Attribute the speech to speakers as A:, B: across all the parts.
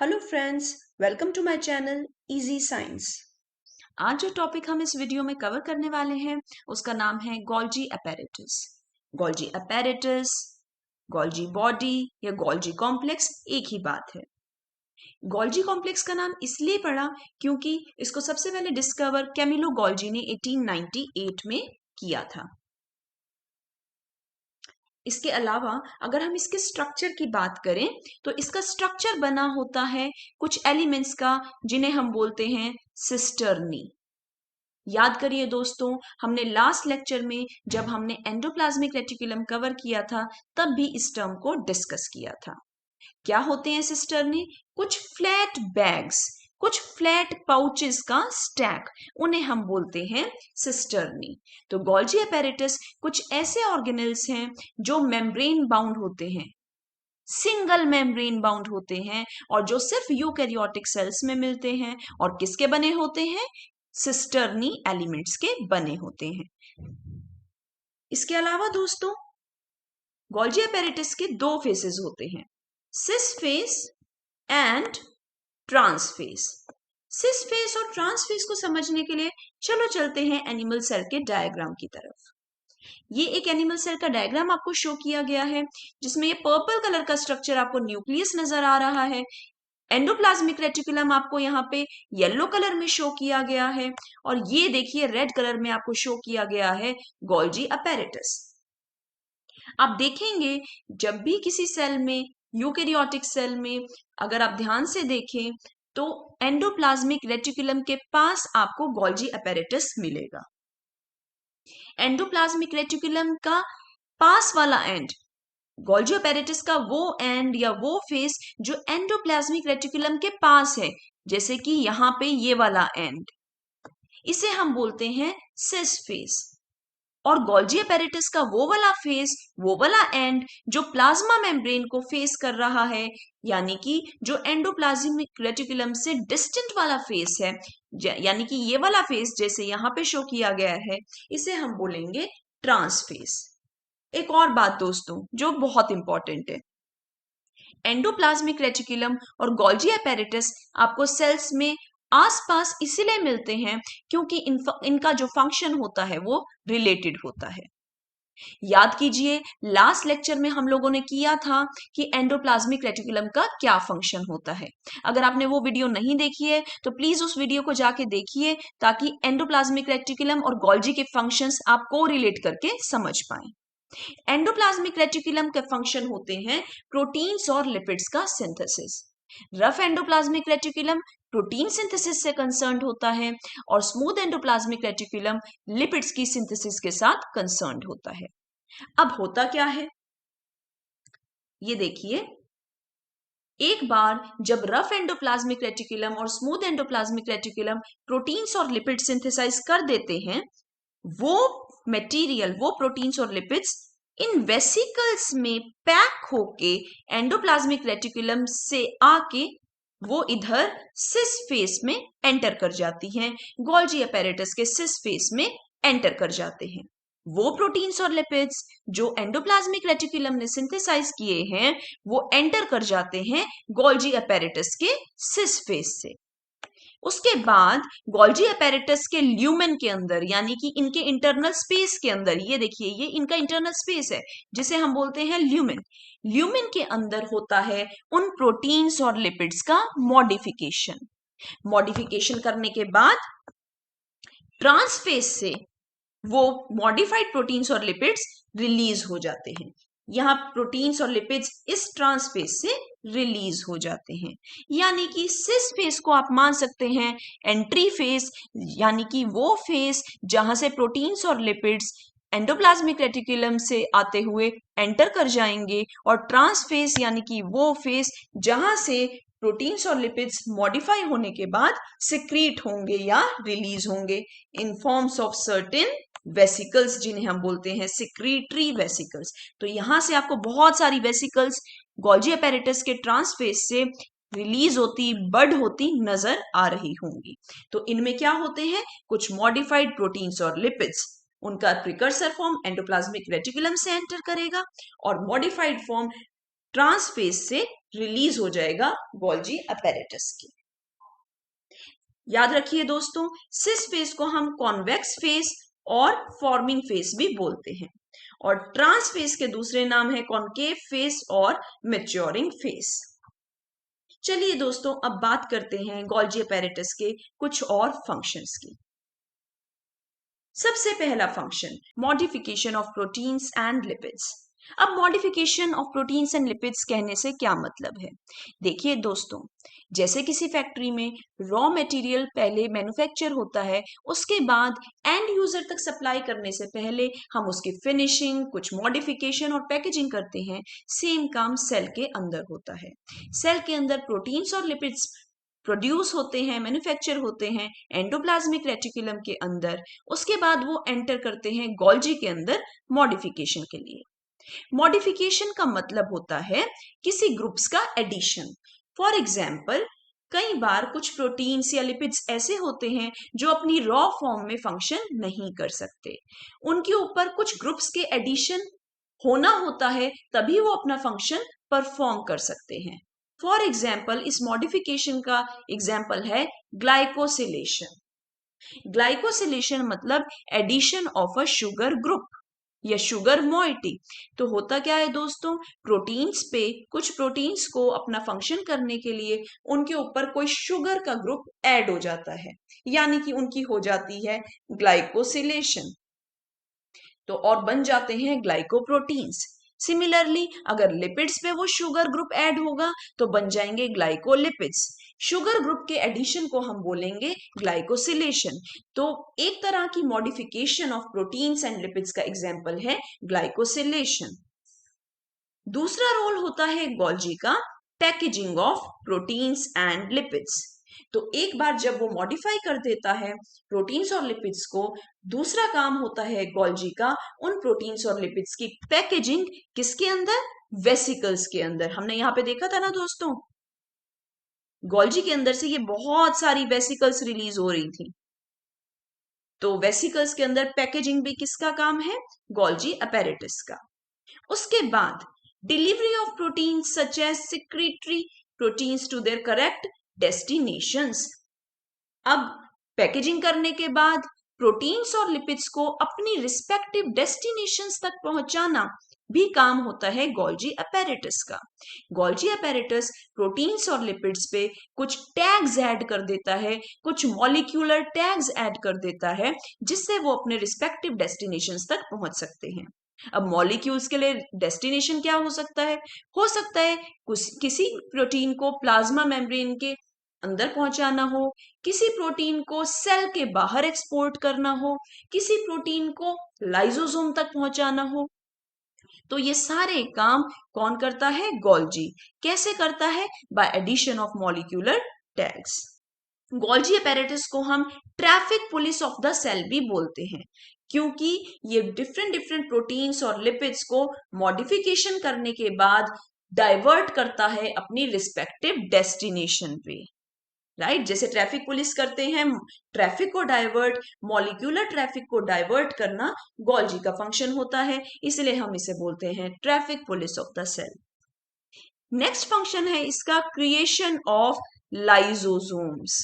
A: Hello friends, welcome to my channel easy science. आज जो topic हम इस वीडियो में कवर करने वाले हैं उसका नाम है Golgi apparatus. Golgi apparatus, Golgi body या गोल्जी कॉम्प्लेक्स एक ही बात है। गोल्जी कॉम्प्लेक्स का नाम इसलिए पड़ा क्योंकि इसको सबसे पहले डिस्कवर कैमिलो गोल्जी ने 1898 में किया था। इसके अलावा अगर हम इसके स्ट्रक्चर की बात करें तो इसका स्ट्रक्चर बना होता है कुछ एलिमेंट्स का जिन्हें हम बोलते हैं सिस्टर्नी। याद करिए दोस्तों, हमने लास्ट लेक्चर में जब हमने एंडोप्लाज्मिक रेटिकुलम कवर किया था तब भी इस टर्म को डिस्कस किया था। क्या होते हैं सिस्टर्नी? कुछ फ्लैट बैग्स, कुछ फ्लैट पाउचेस का स्टैक, उन्हें हम बोलते हैं सिस्टर्नी। तो गोल्जी अपैरेटस कुछ ऐसे ऑर्गेनेल्स हैं जो मेम्ब्रेन बाउंड होते हैं, सिंगल मेम्ब्रेन बाउंड होते हैं और जो सिर्फ यूकैरियोटिक सेल्स में मिलते हैं और किसके बने होते हैं? सिस्टर्नी एलिमेंट्स के बने होते हैं। इसके अलावा दोस्तों, गोल्जी अपैरेटस के दो फेसेस होते हैं, cis face and trans face. Cis face और ट्रांस फेस को समझने के लिए चलो चलते हैं एनिमल सेल के डायग्राम की तरफ। ये एक एनिमल सेल का डायग्राम आपको शो किया गया है जिसमें ये पर्पल कलर का स्ट्रक्चर आपको न्यूक्लियस नजर आ रहा है। एंडोप्लाज्मिक रेटिकुलम आपको यहाँ पे येलो कलर में शो किया गया है और ये देखिए रेड कलर में आपको शो किया गया है गोल्जी अपैरेटस। आप देखेंगे जब भी किसी सेल में, यूकैरियोटिक सेल में अगर आप ध्यान से देखें तो एंडोप्लाज्मिक रेटिकुलम के पास आपको गोल्जी अपैरेटस मिलेगा। एंडोप्लाज्मिक रेटिकुलम का पास वाला एंड, गोल्जी अपैरेटस का वो एंड या वो फेस जो एंडोप्लाज्मिक रेटिकुलम के पास है, जैसे कि यहाँ पे ये वाला एंड, इसे हम बोलते हैं सिस फेस। और गोल्जी अपैरेटस का वो वाला फेस, वो वाला एंड जो प्लाज्मा मेम्ब्रेन को फेस कर रहा है, यानी कि जो एंडोप्लाज्मिक रेटिकुलम से डिस्टेंट वाला फेस है, यानी कि ये वाला फेस जैसे यहाँ पे शो किया गया है, इसे हम बोलेंगे ट्रांस फेस। एक और बात दोस्तों जो बहुत इंपॉर्टेंट है, एंडोप्लाज्मिक रेटिकुलम और गोल्जी अपैरेटस आपको सेल्स में आसपास इसीलिए मिलते हैं क्योंकि इनका जो फंक्शन होता है वो रिलेटेड होता है। याद कीजिए लास्ट लेक्चर में हम लोगों ने किया था कि एंडोप्लाज्मिक रेटिकुलम का क्या फंक्शन होता है। अगर आपने वो वीडियो नहीं देखी है तो प्लीज उस वीडियो को जाके देखिए ताकि एंडोप्लाज्मिक रेटिकुलम और गोल्जी के फंक्शंस आप को रिलेट करके समझ पाएं। एंडोप्लाज्मिक रेटिकुलम के फंक्शन होते हैं प्रोटीन्स और लिपिड्स का synthesis. Rough endoplasmic reticulum protein synthesis से कंसर्न्ड होता है और स्मूथ एंडोप्लाज्मिक रेटिकुलम लिपिड्स की सिंथेसिस के साथ कंसर्न्ड होता है। अब होता क्या है ये देखिए, एक बार जब रफ एंडोप्लाज्मिक रेटिकुलम और स्मूथ एंडोप्लाज्मिक रेटिकुलम प्रोटीन्स और लिपिड सिंथेसाइज कर देते हैं, वो मटेरियल, वो प्रोटीन्स और लिपिड्स इन वेसिकल्स में पैक होके एंडोप्लाज्मिक रेटिकुलम से आके वो इधर सिस फेस में एंटर कर जाती हैं, गोल्जी अपैरेटस के सिस फेस में एंटर कर जाते हैं। वो प्रोटीन्स और लिपिड्स जो एंडोप्लाज्मिक रेटिकुलम ने सिंथेसाइज किए हैं वो एंटर कर जाते हैं गोल्जी अपैरेटस के सिस फेस से। उसके बाद गोल्जी अपैरेटस के ल्यूमेन के अंदर, यानी कि इनके इंटरनल स्पेस के अंदर, ये देखिए ये इनका इंटरनल स्पेस है जिसे हम बोलते हैं ल्यूमेन। ल्यूमेन के अंदर होता है उन प्रोटीन्स और लिपिड्स का मॉडिफिकेशन। मॉडिफिकेशन करने के बाद ट्रांसफेज से वो मॉडिफाइड प्रोटीन्स और लिपिड्स रिलीज हो जाते हैं। यहाँ प्रोटीन्स और लिपिड्स इस ट्रांसफेज से रिलीज हो जाते हैं, यानी कि सिस फेस को आप मान सकते हैं एंट्री फेस, यानी कि वो फेस जहां से प्रोटीन्स और लिपिड्स एंडोप्लाज्मिक रेटिकुलम से आते हुए एंटर कर जाएंगे, और ट्रांसफेस यानी कि वो फेस जहां से प्रोटीन्स और लिपिड्स मॉडिफाई होने के बाद सिक्रीट होंगे या रिलीज होंगे इन फॉर्म्स ऑफ सर्टेन वेसिकल्स, जिन्हें हम बोलते हैं सिक्रीटरी वेसिकल्स। तो यहां से आपको बहुत सारी वेसिकल्स गोल्जी अपैरेटस के ट्रांसफेस से रिलीज होती, बड होती नजर आ रही होंगी। तो इनमें क्या होते हैं? कुछ मॉडिफाइड प्रोटीन्स और लिपिड्स, उनका प्रिकर्सर फॉर्म एंडोप्लाज्मिक रेटिकुलम से एंटर करेगा और मॉडिफाइड फॉर्म ट्रांसफेज से रिलीज हो जाएगा गोल्जी अपैरेटस की। याद रखिए दोस्तों, सिस फेज को हम कॉन्वेक्स फेज और फॉर्मिंग फेज भी बोलते हैं, और ट्रांस फेज के दूसरे नाम है कॉन्केव फेज और मैच्योरिंग फेज। चलिए दोस्तों, अब बात करते हैं गोल्जी अपैरेटस के कुछ और फंक्शंस की। सबसे पहला function, modification of proteins and lipids. अब modification of proteins and lipids कहने से क्या मतलब है? देखिए दोस्तों, जैसे किसी फैक्ट्री में रॉ मटेरियल पहले मैन्युफैक्चर होता है, उसके बाद एंड यूजर तक सप्लाई करने से पहले हम उसकी फिनिशिंग, कुछ मॉडिफिकेशन और पैकेजिंग करते हैं। सेम काम सेल के अंदर होता है। सेल के अंदर प्रोटीन्स और लिपिड्स प्रोड्यूस होते हैं, मैन्युफैक्चर होते हैं एंडोप्लाज्मिक रेटिकुलम के अंदर। उसके बाद वो एंटर करते हैं गोल्जी के अंदर मॉडिफिकेशन के लिए। मॉडिफिकेशन का मतलब होता है किसी ग्रुप्स का एडिशन। फॉर एग्जाम्पल, कई बार कुछ प्रोटीन्स या लिपिड्स ऐसे होते हैं जो अपनी रॉ फॉर्म में फंक्शन नहीं कर सकते, उनके ऊपर कुछ ग्रुप्स के एडिशन होना होता है, तभी वो अपना फंक्शन परफॉर्म कर सकते हैं। फॉर एग्जाम्पल, इस मॉडिफिकेशन का एग्जाम्पल है ग्लाइकोसिलेशन। ग्लाइकोसिलेशन मतलब addition of a sugar group या शुगर मॉइटी। तो होता क्या है दोस्तों, प्रोटीन्स पे कुछ प्रोटीन्स को अपना फंक्शन करने के लिए उनके ऊपर कोई शुगर का ग्रुप ऐड हो जाता है, यानी कि उनकी हो जाती है ग्लाइकोसिलेशन, तो और बन जाते हैं ग्लाइकोप्रोटीन्स। सिमिलरली, अगर लिपिड्स पे वो शुगर ग्रुप ऐड होगा तो बन जाएंगे ग्लाइकोलिपिड्स। शुगर ग्रुप के एडिशन को हम बोलेंगे ग्लाइकोसिलेशन। तो एक तरह की modification of proteins and lipids का एग्जांपल है ग्लाइकोसिलेशन। दूसरा रोल होता है गोल्जी का packaging of proteins and lipids. तो एक बार जब वो मॉडिफाई कर देता है प्रोटीन्स और लिपिड्स को, दूसरा काम होता है गोल्जी का उन प्रोटीन्स और लिपिड्स की पैकेजिंग किसके अंदर? वेसिकल्स के अंदर। हमने यहां पे देखा था ना दोस्तों, गोल्जी के अंदर से ये बहुत सारी वेसिकल्स रिलीज हो रही थी। तो वेसिकल्स के अंदर पैकेजिंग भी किसका काम है? गोल्जी अपैरेटस का। उसके बाद delivery of proteins such as secretory proteins to their correct destinations. अब पैकेजिंग करने के बाद प्रोटीन्स और लिपिड्स को अपनी रिस्पेक्टिव डेस्टिनेशंस तक पहुंचाना भी काम होता है गोल्जी अपैरेटस का। गोल्जी अपैरेटस प्रोटीन्स और लिपिड्स पे कुछ टैग्स ऐड कर देता है, कुछ मॉलिक्यूलर टैग्स ऐड कर देता है, जिससे वो अपने रिस्पेक्टिव डेस्टिनेशंस तक पहुंच सकते हैं। अब मॉलिक्यूल्स के लिए डेस्टिनेशन क्या हो सकता है? हो सकता है किसी प्रोटीन को प्लाज्मा मेम्ब्रेन के अंदर पहुंचाना हो, किसी प्रोटीन को सेल के बाहर एक्सपोर्ट करना हो, किसी प्रोटीन को लाइसोसोम तक पहुंचाना हो। तो ये सारे काम कौन करता है? गोल्जी। कैसे करता है? By addition of molecular tags. Golgi apparatus को हम traffic police of the cell भी बोलते हैं, क्योंकि ये डिफरेंट डिफरेंट प्रोटीन्स और लिपिड्स को मॉडिफिकेशन करने के बाद डाइवर्ट करता है अपनी रिस्पेक्टिव डेस्टिनेशन पे। राइट, जैसे ट्रैफिक पुलिस करते हैं, ट्रैफिक को डाइवर्ट, मॉलिक्यूलर ट्रैफिक को डाइवर्ट करना गोल्जी का फंक्शन होता है, इसलिए हम इसे बोलते हैं traffic police of the cell. Next function है इसका क्रिएशन ऑफ लाइसोसोम्स।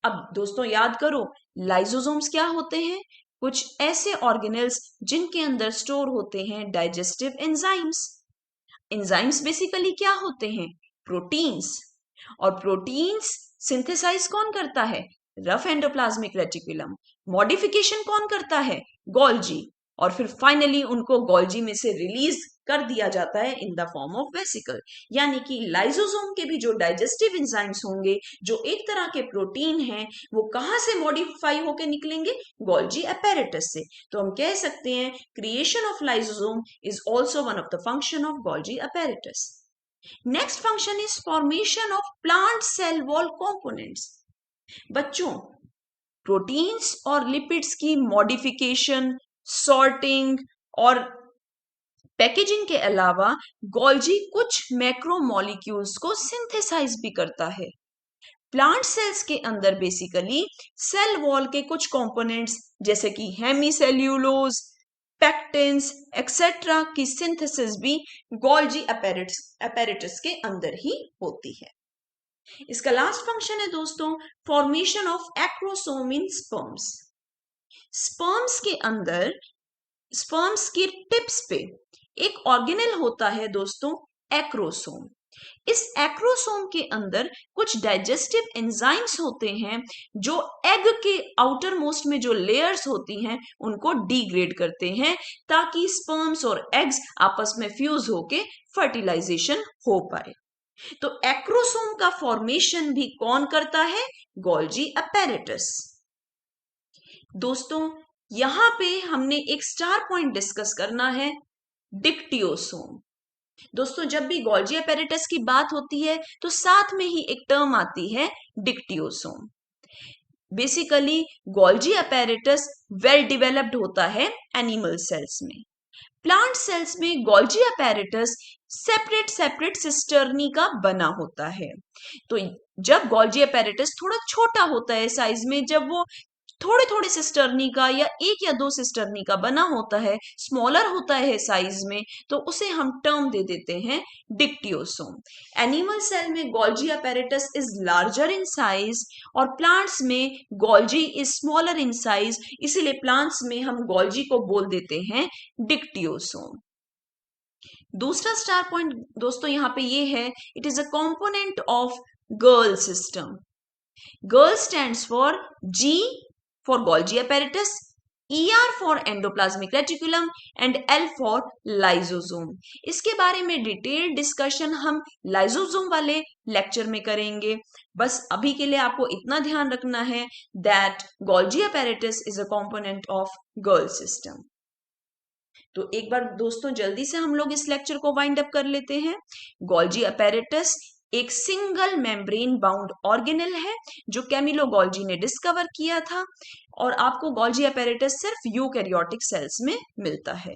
A: अब दोस्तों याद करो, लाइसोसोम्स क्या होते हैं? कुछ ऐसे ऑर्गेनेल्स जिनके अंदर स्टोर होते हैं डाइजेस्टिव एंजाइम्स। एंजाइम्स बेसिकली क्या होते हैं? प्रोटीन्स। और प्रोटीन्स सिंथेसाइज कौन करता है? Rough endoplasmic reticulum. मॉडिफिकेशन कौन करता है? गोल्जी। और फिर फाइनली उनको गोल्जी में से रिलीज कर दिया जाता है in the form of vesicle. यानी कि लाइसोसोम के भी जो डाइजेस्टिव एंजाइम्स होंगे, जो एक तरह के प्रोटीन हैं, वो कहां से मॉडिफाई होकर निकलेंगे? गोल्जी अपैरेटस से। तो हम कह सकते हैं creation of lysosome is also one of the function of Golgi apparatus. Next function is formation of plant cell wall components. बच्चों, प्रोटीन्स और लिपिड्स की मॉडिफिकेशन, सॉर्टिंग और पैकेजिंग के अलावा गोल्जी कुछ मैक्रोमोलिक्यूल्स को सिंथेसाइज भी करता है। प्लांट सेल्स के अंदर बेसिकली सेल वॉल के कुछ कंपोनेंट्स जैसे कि हेमीसेल्यूलोज, पेक्टिन्स एक्सेट्रा की सिंथेसिस भी गोल्जी अपैरेटस के अंदर ही होती है। इसका लास्ट फंक्शन है दोस्तों formation of acrosome in sperms. Sperms के अंदर स्पर्म्स की टिप्स पे एक ऑर्गेनेल होता है दोस्तों एक्रोसोम। इस एक्रोसोम के अंदर कुछ डाइजेस्टिव एंजाइम्स होते हैं जो एग के आउटर मोस्ट में जो लेयर्स होती हैं उनको डिग्रेड करते हैं ताकि स्पर्म्स और एग्स आपस में फ्यूज होके फर्टिलाइजेशन हो पाए। तो एक्रोसोम का फॉर्मेशन भी कौन करता है? Golgi apparatus. दोस्तों यहां पे हमने एक स्टार पॉइंट डिस्कस करना है, डिक्टियोसोम। दोस्तों जब भी गोल्जी अपैरेटस की बात होती है तो साथ में ही एक टर्म आती है dictyosome. Basically Golgi apparatus well developed होता है एनिमल सेल्स में। प्लांट सेल्स में Golgi apparatus separate separate cisternae का बना होता है। तो जब गोल्जी अपैरेटस थोड़ा छोटा होता है साइज में, जब वो थोड़े थोड़े सिस्टर्नी का या एक या दो सिस्टर्नी का बना होता है, स्मॉलर होता है साइज में, तो उसे हम टर्म दे देते हैं डिक्टियोसोम। एनिमल सेल में Golgi apparatus is larger in size और प्लांट्स में Golgi is smaller in size, इसीलिए प्लांट्स में हम गोल्जी को बोल देते हैं डिक्टियोसोम। दूसरा स्टार पॉइंट दोस्तों यहां पे ये है, it is a component of girl system. Girl stands for G for Golgi apparatus, ER for endoplasmic reticulum and L for lysosome। इसके बारे में डिटेल डिस्कशन हम लाइजोसोम वाले लेक्चर में करेंगे। बस अभी के लिए आपको इतना ध्यान रखना है that Golgi apparatus is a component of girl system. तो एक बार दोस्तों जल्दी से हम लोग इस लेक्चर को वाइंड अप कर लेते हैं। गोल्जी अपैरेटस एक सिंगल मेम्ब्रेन बाउंड ऑर्गेनेल है जो कैमिलो गोल्जी ने डिस्कवर किया था और आपको गोल्जी अपैरेटस सिर्फ यूकैरियोटिक सेल्स में मिलता है।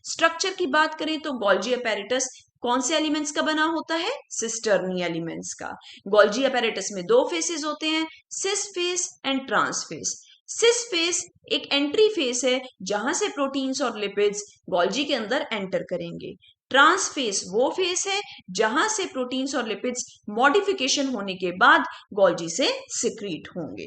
A: स्ट्रक्चर की बात करें तो गोल्जी अपैरेटस कौन से एलिमेंट्स का बना होता है? सिस्टर्नी एलिमेंट्स का। गोल्जी अपैरेटस में दो फेसेस होते हैं, cis face and trans face. Cis face एक एंट्री फेस है जहां से प्रोटीन्स और लिपिड्स गोल्जी के अंदर एंटर करेंगे। ट्रांस फेस वो फेस है जहां से प्रोटीन्स और लिपिड्स मॉडिफिकेशन होने के बाद गोल्जी से सिक्रीट होंगे।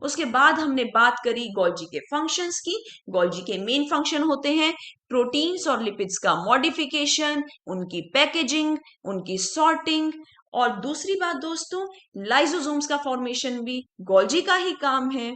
A: उसके बाद हमने बात करी गोल्जी के फंक्शंस की। गोल्जी के मेन फंक्शन होते हैं प्रोटीन्स और लिपिड्स का मॉडिफिकेशन, उनकी पैकेजिंग, उनकी सॉर्टिंग, और दूसरी बात दोस्तों लाइसोसोम्स का फॉर्मेशन भी गोल्जी का ही काम है।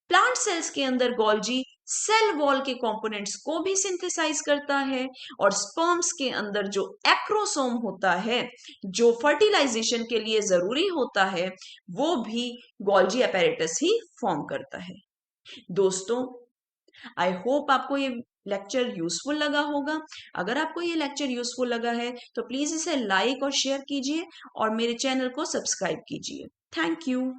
A: प्लांट सेल्स के अंदर गोल्जी सेल वॉल के कंपोनेंट्स को भी सिंथेसाइज करता है और स्पर्म्स के अंदर जो एक्रोसोम होता है जो फर्टिलाइजेशन के लिए जरूरी होता है वो भी गोल्जी अपैरेटस ही फॉर्म करता है। दोस्तों आई होप आपको ये लेक्चर यूजफुल लगा होगा। अगर आपको ये लेक्चर यूजफुल लगा है तो प्लीज इसे लाइक और शेयर कीजिए और मेरे चैनल को सब्सक्राइब कीजिए। Thank you.